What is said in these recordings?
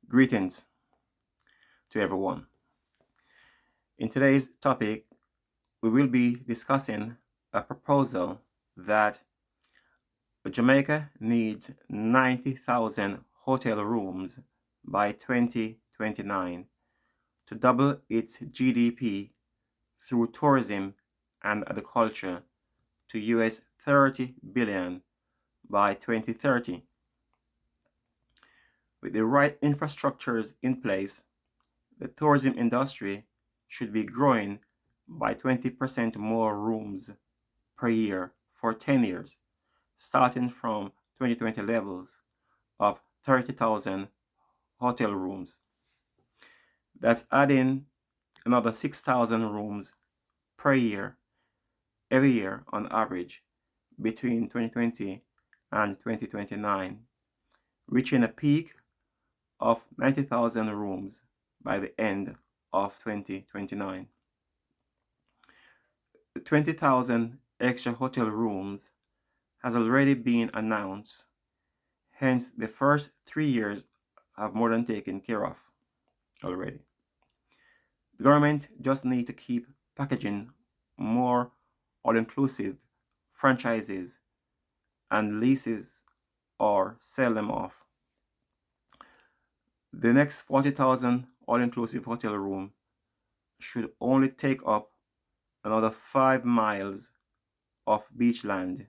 Greetings to everyone. In today's topic, we will be discussing a proposal that Jamaica needs 90,000 hotel rooms by 2029 to double its GDP through tourism and agriculture to US 30 billion by 2030. With the right infrastructures in place, the tourism industry should be growing by 20% more rooms per year for 10 years, starting from 2020 levels of 30,000 hotel rooms. That's adding another 6,000 rooms per year, every year on average, between 2020 and 2029, reaching a peak of 90,000 rooms by the end of 2029. 20,000 extra hotel rooms has already been announced, hence the first 3 years have more than taken care of already. The government just need to keep packaging more all-inclusive franchises and leases or sell them off. The next 40,000 all-inclusive hotel room should only take up another 5 miles of beachland,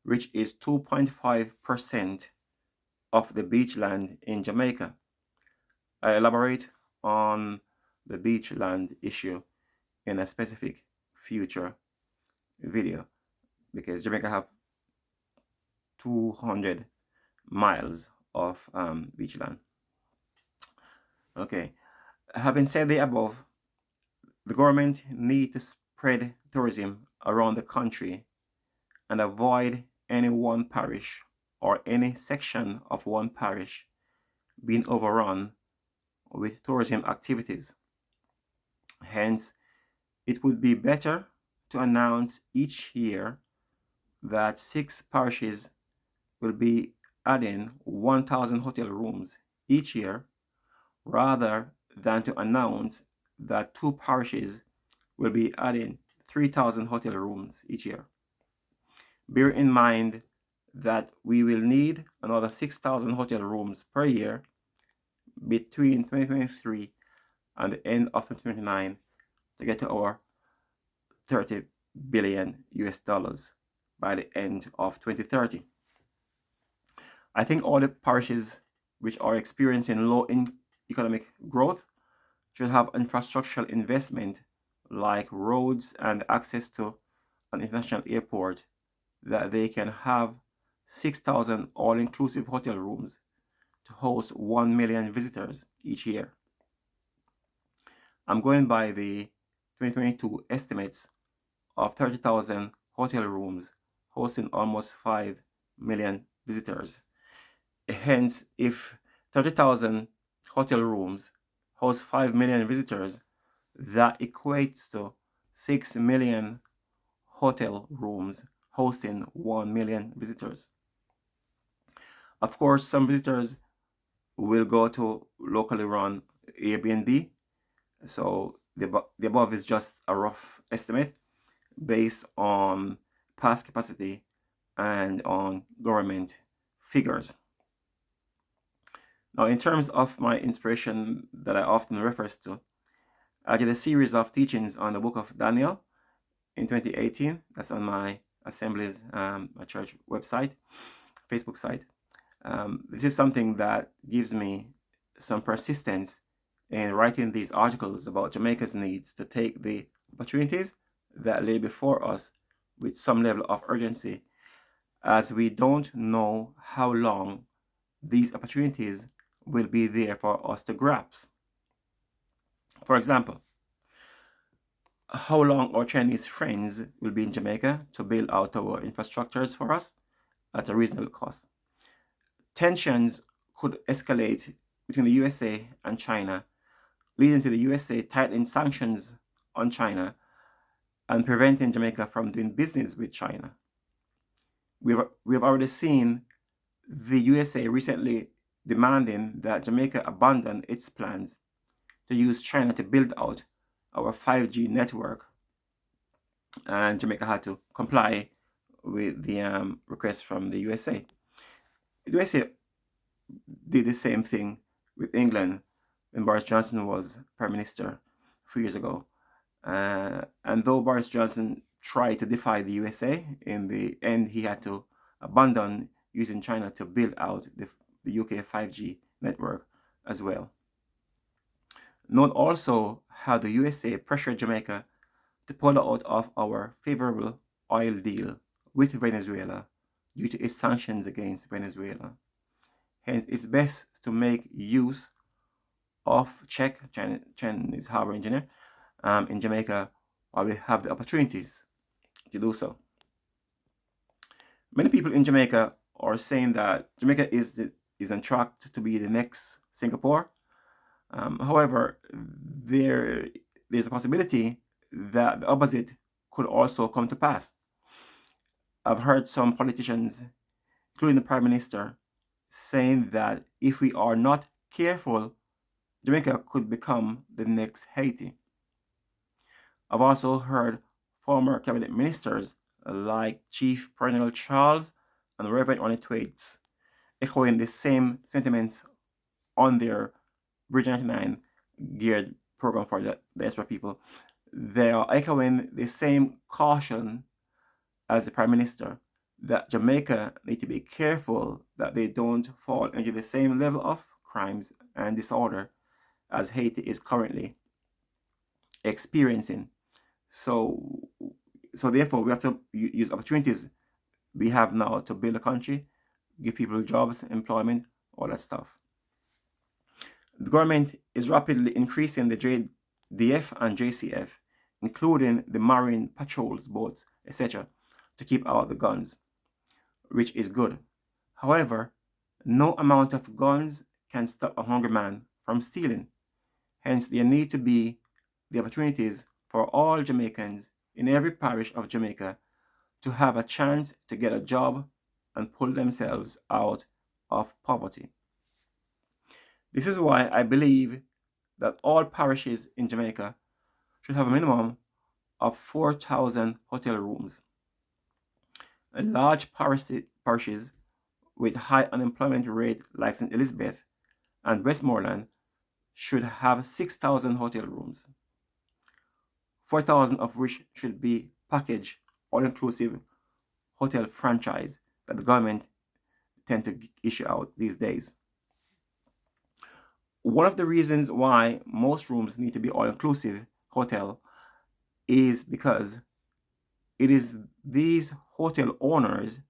which is 2.5% of the beachland in Jamaica. I elaborate on the beachland issue in a specific future video because Jamaica have 200 miles of beachland. Okay, having said the above, the government need to spread tourism around the country and avoid any one parish or any section of one parish being overrun with tourism activities. Hence, it would be better to announce each year that 6 parishes will be adding 1,000 hotel rooms each year, rather than to announce that 2 parishes will be adding 3,000 hotel rooms each year. Bear in mind that we will need another 6,000 hotel rooms per year between 2023 and the end of 2029 to get to our 30 billion US dollars by the end of 2030. I think all the parishes which are experiencing low economic growth should have infrastructural investment like roads and access to an international airport that they can have 6,000 all-inclusive hotel rooms to host 1 million visitors each year. I'm going by the 2022 estimates of 30,000 hotel rooms hosting almost 5 million visitors. Hence, if 30,000 hotel rooms host 5 million visitors, that equates to 6 million hotel rooms hosting 1 million visitors. Of course, some visitors will go to locally run Airbnb. So the above is just a rough estimate based on past capacity and on government figures. Now, in terms of my inspiration that I often refer to, I did a series of teachings on the book of Daniel in 2018. That's on my Assembly's my church website, Facebook site. This is something that gives me some persistence in writing these articles about Jamaica's needs to take the opportunities that lay before us with some level of urgency, as we don't know how long these opportunities will be there for us to grasp. For example, how long our Chinese friends will be in Jamaica to build out our infrastructures for us at a reasonable cost. Tensions could escalate between the USA and China, leading to the USA tightening sanctions on China and preventing Jamaica from doing business with China. We have already seen the USA recently demanding that Jamaica abandon its plans to use China to build out our 5G network, and Jamaica had to comply with the request from the USA. The USA did the same thing with England when Boris Johnson was Prime Minister a few years ago. And though Boris Johnson tried to defy the USA, in the end he had to abandon using China to build out the UK 5G network as well. Note also how the USA pressured Jamaica to pull out of our favorable oil deal with Venezuela due to its sanctions against Venezuela. Hence, it's best to make use of Chinese harbor engineer in Jamaica while we have the opportunities to do so. Many people in Jamaica are saying that Jamaica is on track to be the next Singapore. However, there's a possibility that the opposite could also come to pass. I've heard some politicians, including the Prime Minister, saying that if we are not careful, Jamaica could become the next Haiti. I've also heard former cabinet ministers like Chief Perennial Charles and Reverend Ronnie Thwaites echoing the same sentiments on their Bridge 99 geared program for the diaspora people. They are echoing the same caution as the Prime Minister that Jamaica need to be careful that they don't fall into the same level of crimes and disorder as Haiti is currently experiencing. So therefore, we have to use opportunities we have now to build a country, give people jobs, employment, all that stuff. The government is rapidly increasing the JDF and JCF, including the marine patrols, boats, etc., to keep out the guns, which is good. However, no amount of guns can stop a hungry man from stealing. Hence, there need to be the opportunities for all Jamaicans in every parish of Jamaica to have a chance to get a job and pull themselves out of poverty. This is why I believe that all parishes in Jamaica should have a minimum of 4,000 hotel rooms. And large parishes with high unemployment rate like St. Elizabeth and Westmoreland should have 6,000 hotel rooms, 4,000 of which should be package all-inclusive hotel franchise that the government tend to issue out these days. One of the reasons why most rooms need to be all-inclusive hotel is because it is these hotel owners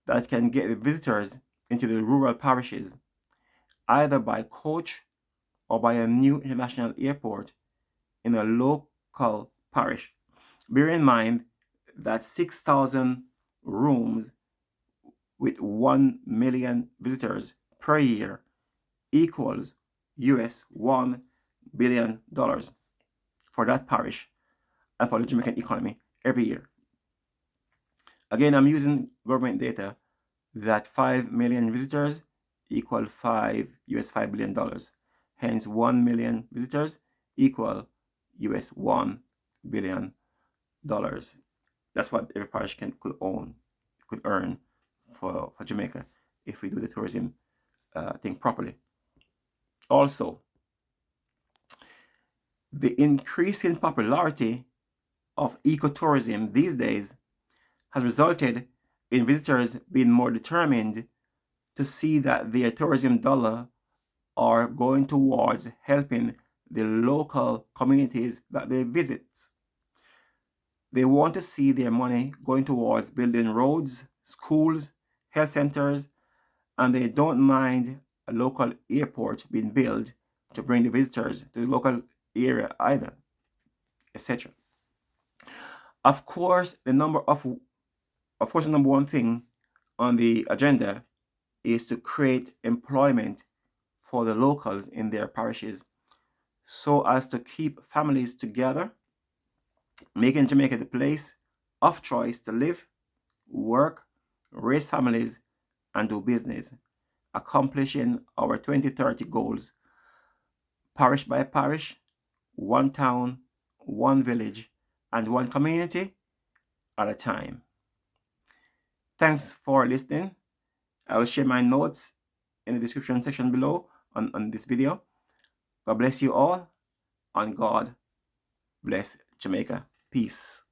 that can get the visitors into the rural parishes either by coach or by a new international airport in a local parish. Bear in mind that 6,000 rooms with 1 million visitors per year equals US $1 billion for that parish and for the Jamaican economy every year. Again, I'm using government data that 5 million visitors equal US $5 billion. Hence, 1 million visitors equal US $1 billion. That's what every parish could earn for Jamaica if we do the tourism thing properly. Also, the increasing popularity of ecotourism these days has resulted in visitors being more determined to see that their tourism dollar are going towards helping the local communities that they visit. They want to see their money going towards building roads, schools, health centers, and they don't mind a local airport being built to bring the visitors to the local area either, etc. Of course, the number one thing on the agenda is to create employment for the locals in their parishes so as to keep families together, making Jamaica the place of choice to live, work, raise families, and do business. accomplishing our 2030 goals, parish by parish, one town, one village, and one community at a time. Thanks for listening. I will share my notes in the description section below on this video. God bless you all, and God bless Jamaica. Peace.